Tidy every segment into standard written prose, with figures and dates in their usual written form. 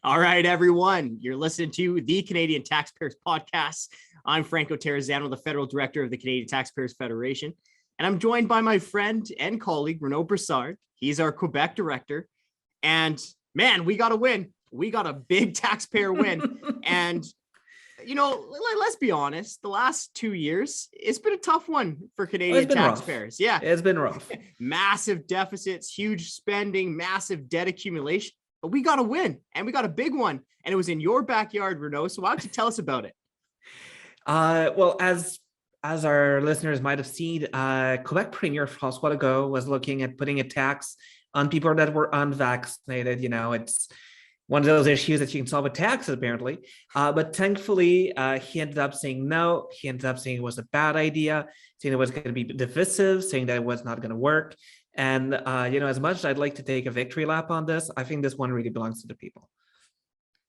All right, everyone. You're listening to the Canadian Taxpayers Podcast. I'm Franco Terrazzano, the Federal Director of the Canadian Taxpayers Federation. And I'm joined by my friend and colleague, Renaud Broussard. He's our Quebec Director. And man, we got a win. We got a big taxpayer win. And, you know, let's be honest, the last 2 years, it's been a tough one for Canadian taxpayers. Rough. Yeah, it's been rough. Massive deficits, huge spending, massive debt accumulation. But we got a win, and we got a big one, and it was in your backyard, Renaud. So why don't you tell us about it? Well, as our listeners might have seen, Quebec Premier François Legault was looking at putting a tax on people that were unvaccinated. You know, it's one of those issues that you can solve with taxes, apparently. But thankfully, he ended up saying no. He ended up saying it was a bad idea, saying it was going to be divisive, saying that it was not going to work. And, as much as I'd like to take a victory lap on this, I think this one really belongs to the people.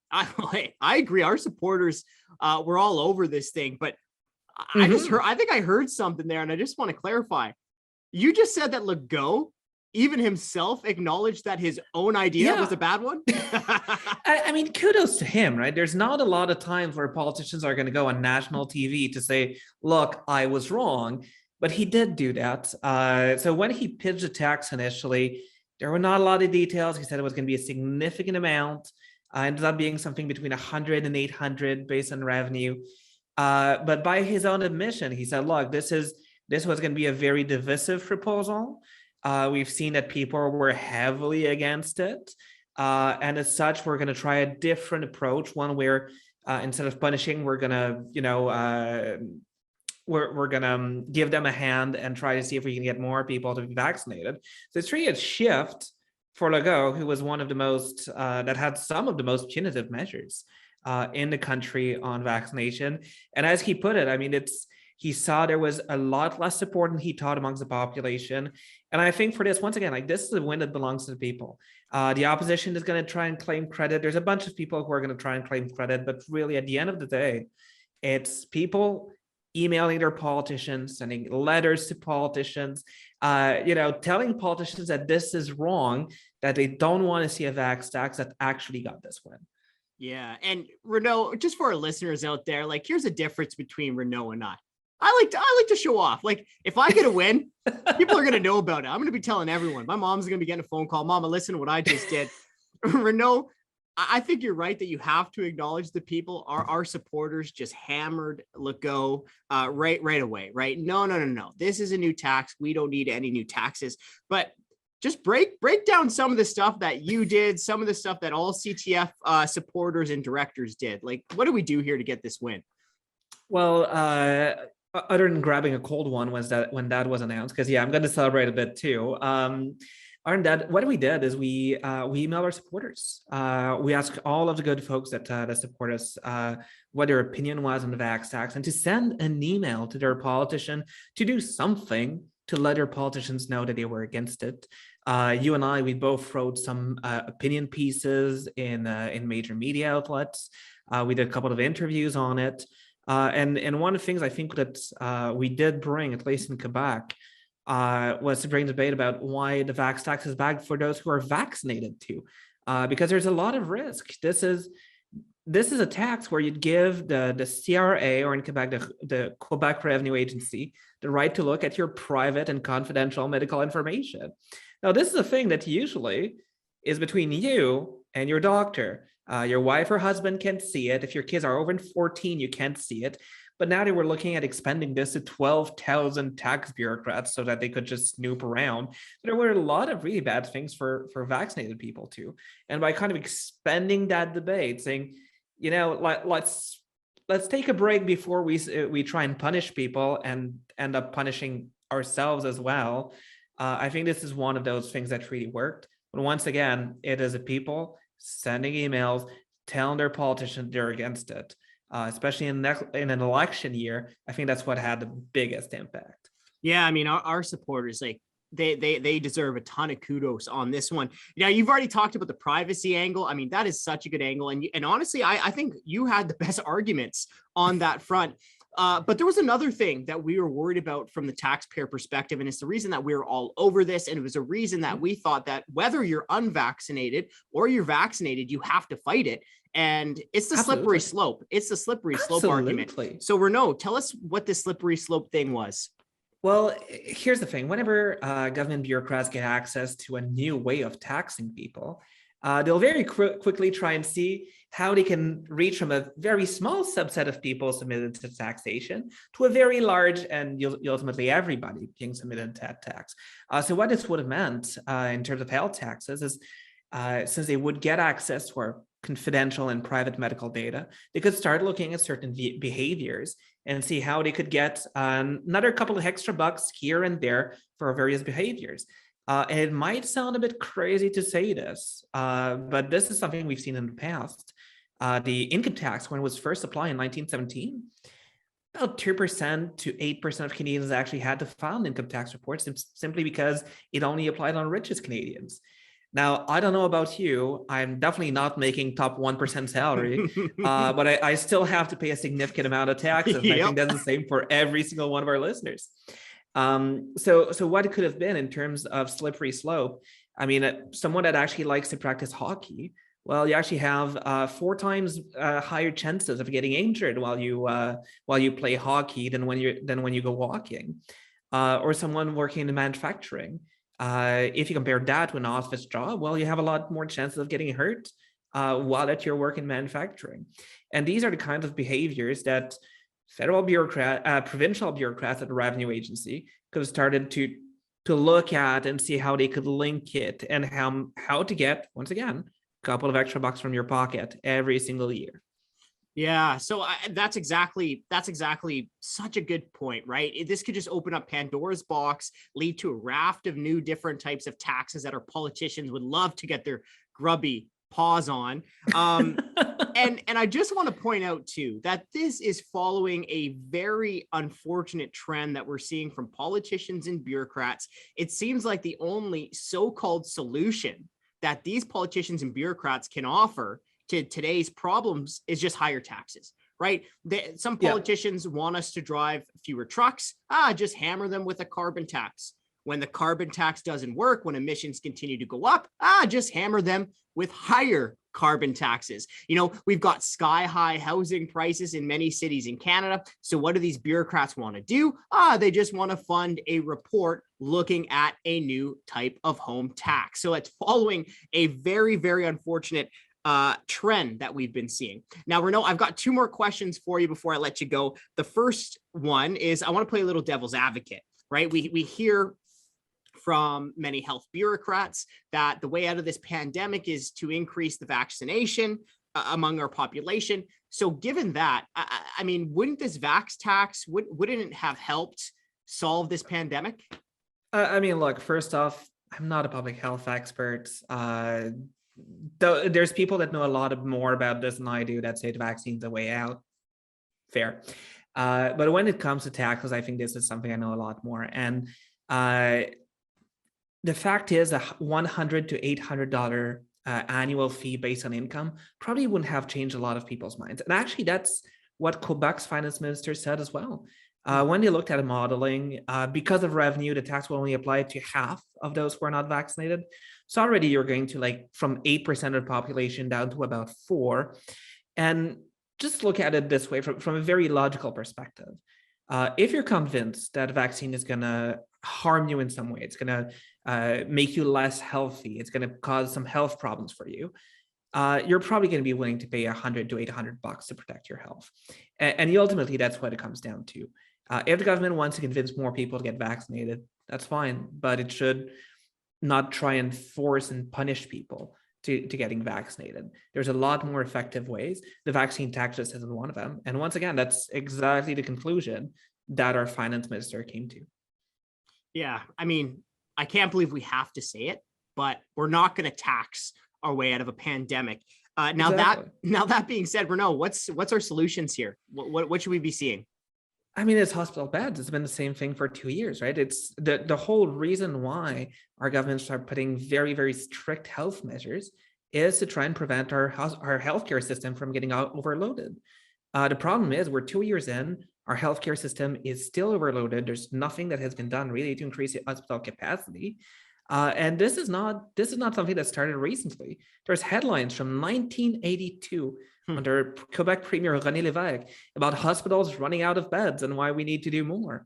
I agree. Our supporters were all over this thing, but I think I heard something there, and I just want to clarify. You just said that Legault, even himself, acknowledged that his own idea was a bad one? I mean, kudos to him, right? There's not a lot of times where politicians are going to go on national TV to say, look, I was wrong. But he did do that. So when he pitched the tax initially, there were not a lot of details. He said it was going to be a significant amount. Ended up being something between 100 and 800 based on revenue. But by his own admission, he said, look, this was going to be a very divisive proposal. We've seen that people were heavily against it. And as such, we're going to try a different approach, one where instead of punishing, we're going to, we're going to give them a hand and try to see if we can get more people to be vaccinated. So it's really a shift for Legault, who was one of the most, that had some of the most punitive measures in the country on vaccination. And as he put it, I mean, he saw there was a lot less support than he thought amongst the population. And I think for this, once again, like this is a win that belongs to the people. The opposition is going to try and claim credit. There's a bunch of people who are going to try and claim credit, but really at the end of the day, it's people emailing their politicians, sending letters to politicians, telling politicians that this is wrong, that they don't want to see a vax tax, that actually got this win. Yeah. And Renaud, just for our listeners out there, like here's a difference between Renaud and I like to show off. Like if I get a win, people are going to know about it. I'm going to be telling everyone. My mom's going to be getting a phone call. Mama, listen to what I just did. Renaud, I think you're right that you have to acknowledge the people. Our supporters just hammered Legault right away, right? No. This is a new tax. We don't need any new taxes. But just break down some of the stuff that you did, some of the stuff that all CTF supporters and directors did. Like, what do we do here to get this win? Well, other than grabbing a cold one was that when that was announced, because I'm going to celebrate a bit too. What we did is we emailed our supporters. We asked all of the good folks that support us what their opinion was on the vax tax, and to send an email to their politician to do something to let their politicians know that they were against it. You and I, we both wrote some opinion pieces in major media outlets. We did a couple of interviews on it. And one of the things I think that we did bring, at least in Quebec, was to bring debate about why the vax tax is bad for those who are vaccinated too, because there's a lot of risk. This is a tax where you'd give the CRA, or in Quebec, the Quebec Revenue Agency, the right to look at your private and confidential medical information. Now, this is a thing that usually is between you and your doctor. Your wife or husband can't see it. If your kids are over 14, you can't see it. But now they were looking at expanding this to 12,000 tax bureaucrats so that they could just snoop around. There were a lot of really bad things for vaccinated people too. And by kind of expanding that debate, saying, let's take a break before we try and punish people and end up punishing ourselves as well. I think this is one of those things that really worked. But once again, it is the people sending emails, telling their politicians they're against it. Especially in an election year, I think that's what had the biggest impact. Yeah, I mean, our supporters, like they deserve a ton of kudos on this one. Now, you've already talked about the privacy angle. I mean, that is such a good angle, and honestly, I think you had the best arguments on that front. But there was another thing that we were worried about from the taxpayer perspective, and it's the reason that we were all over this. And it was a reason that we thought that whether you're unvaccinated or you're vaccinated, you have to fight it. And it's the slippery Absolutely. slope. It's the slippery slope argument. Absolutely. So Renaud, tell us what this slippery slope thing was. Well, here's the thing. Whenever government bureaucrats get access to a new way of taxing people, they'll very quickly try and see how they can reach from a very small subset of people submitted to taxation to a very large and ultimately everybody being submitted to that tax. So what this would have meant in terms of health taxes is since they would get access to our confidential and private medical data, they could start looking at certain behaviors and see how they could get another couple of extra bucks here and there for various behaviors. And it might sound a bit crazy to say this, but this is something we've seen in the past. The income tax, when it was first applied in 1917, about 2% to 8% of Canadians actually had to file income tax reports simply because it only applied on richest Canadians. Now, I don't know about you. I'm definitely not making top 1% salary, but I still have to pay a significant amount of taxes. And I think that's the same for every single one of our listeners. So what it could have been in terms of slippery slope, I mean, someone that actually likes to practice hockey, well, you actually have 4 times higher chances of getting injured while you play hockey than when you go walking, or someone working in manufacturing. If you compare that to an office job, well, you have a lot more chances of getting hurt while at your work in manufacturing. And these are the kinds of behaviors that provincial bureaucrats at the revenue agency could have started to look at and see how they could link it and how to get, once again, a couple of extra bucks from your pocket every single year. Yeah, so that's exactly such a good point, right? This could just open up Pandora's box, lead to a raft of new different types of taxes that our politicians would love to get their grubby paws on. And I just want to point out too that this is following a very unfortunate trend that we're seeing from politicians and bureaucrats. It seems like the only so-called solution that these politicians and bureaucrats can offer to today's problems is just higher taxes, right? Some politicians want us to drive fewer trucks. Just hammer them with a carbon tax. When the carbon tax doesn't work, when emissions continue to go up, just hammer them with higher carbon taxes. You know, we've got sky high housing prices in many cities in Canada. So what do these bureaucrats want to do? They just want to fund a report looking at a new type of home tax. So it's following a very, very unfortunate trend that we've been seeing. Now, Renaud, I've got 2 more questions for you before I let you go. The first one is I want to play a little devil's advocate, right? We hear from many health bureaucrats that the way out of this pandemic is to increase the vaccination among our population. So given that, I mean, wouldn't this vax tax, wouldn't it have helped solve this pandemic? I mean, look, first off, I'm not a public health expert. There's people that know a lot more about this than I do that say the vaccine's a way out. Fair. But when it comes to taxes, I think this is something I know a lot more. And the fact is a $100 to $800 annual fee based on income probably wouldn't have changed a lot of people's minds. And actually, that's what Quebec's finance minister said as well. When they looked at a modeling, because of revenue, the tax will only apply to half of those who are not vaccinated. So already you're going to from 8% of the population down to about 4%. And just look at it this way from a very logical perspective. If you're convinced that a vaccine is going to harm you in some way, it's going to make you less healthy, it's going to cause some health problems for you, you're probably going to be willing to pay $100 to $800 to protect your health. And ultimately, that's what it comes down to. If the government wants to convince more people to get vaccinated, that's fine, but it should not try and force and punish people to getting vaccinated. There's a lot more effective ways. The vaccine tax just isn't one of them. And once again, that's exactly the conclusion that our finance minister came to. Yeah, I mean, I can't believe we have to say it, but we're not going to tax our way out of a pandemic. Now that being said, Renaud, what's our solutions here? What should we be seeing? I mean, it's hospital beds. It's been the same thing for 2 years, right? It's the whole reason why our governments are putting very, very strict health measures is to try and prevent our healthcare system from getting overloaded. The problem is we're 2 years in, Our healthcare system is still overloaded. There's nothing that has been done really to increase the hospital capacity. And this is not something that started recently. There's headlines from 1982 under Quebec Premier René Lévesque about hospitals running out of beds and why we need to do more.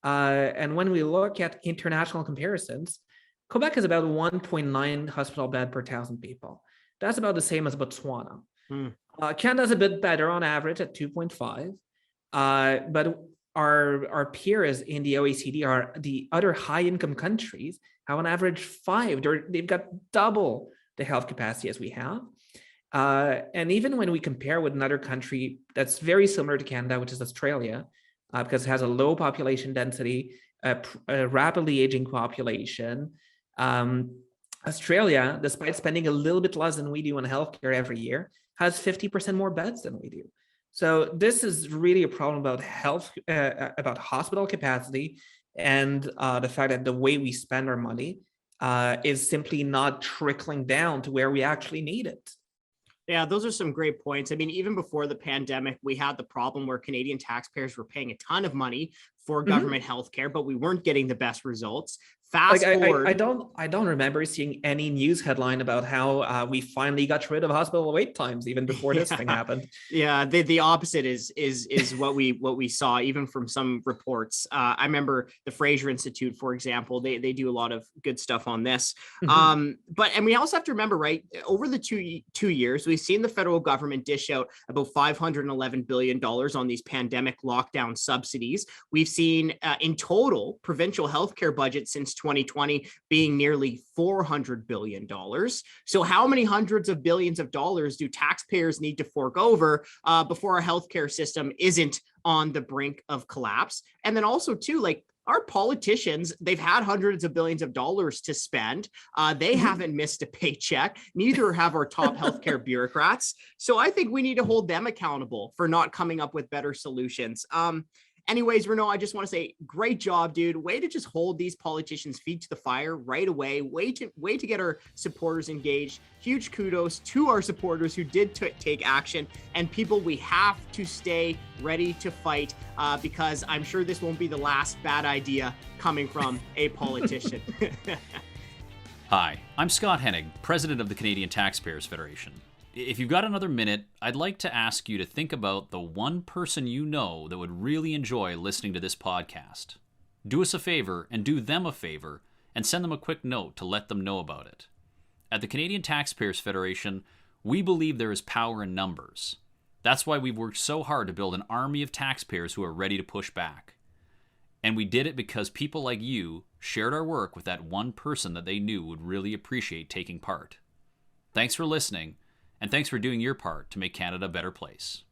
And when we look at international comparisons, Quebec is about 1.9 hospital bed per 1,000 people. That's about the same as Botswana. Canada's a bit better on average at 2.5, but our peers in the OECD are the other high-income countries have on average 5. They've got double the health capacity as we have. And even when we compare with another country that's very similar to Canada, which is Australia, because it has a low population density, a rapidly aging population, Australia, despite spending a little bit less than we do on healthcare every year, has 50% more beds than we do. So this is really a problem about about hospital capacity, and the fact that the way we spend our money is simply not trickling down to where we actually need it. Yeah, those are some great points. I mean, even before the pandemic, we had the problem where Canadian taxpayers were paying a ton of money for government healthcare, but we weren't getting the best results. Fast forward. I don't remember seeing any news headline about how we finally got rid of hospital wait times even before this thing happened. Yeah, the opposite is what we saw even from some reports. I remember the Fraser Institute, for example, they do a lot of good stuff on this. And we also have to remember, right, over the two years, we've seen the federal government dish out about $511 billion on these pandemic lockdown subsidies. We've seen in total provincial healthcare budget since 2020 being nearly $400 billion. So how many hundreds of billions of dollars do taxpayers need to fork over before our healthcare system isn't on the brink of collapse? And then also too, like, our politicians, they've had hundreds of billions of dollars to spend. They haven't missed a paycheck. Neither have our top healthcare bureaucrats. So I think we need to hold them accountable for not coming up with better solutions. Anyways, Renaud, I just want to say, great job, dude. Way to just hold these politicians' feet to the fire right away. Way to get our supporters engaged. Huge kudos to our supporters who did take action, and people, we have to stay ready to fight because I'm sure this won't be the last bad idea coming from a politician. Hi, I'm Scott Hennig, president of the Canadian Taxpayers Federation. If you've got another minute, I'd like to ask you to think about the one person you know that would really enjoy listening to this podcast. Do us a favor and do them a favor and send them a quick note to let them know about it. At the Canadian Taxpayers Federation, we believe there is power in numbers. That's why we've worked so hard to build an army of taxpayers who are ready to push back. And we did it because people like you shared our work with that one person that they knew would really appreciate taking part. Thanks for listening. And thanks for doing your part to make Canada a better place.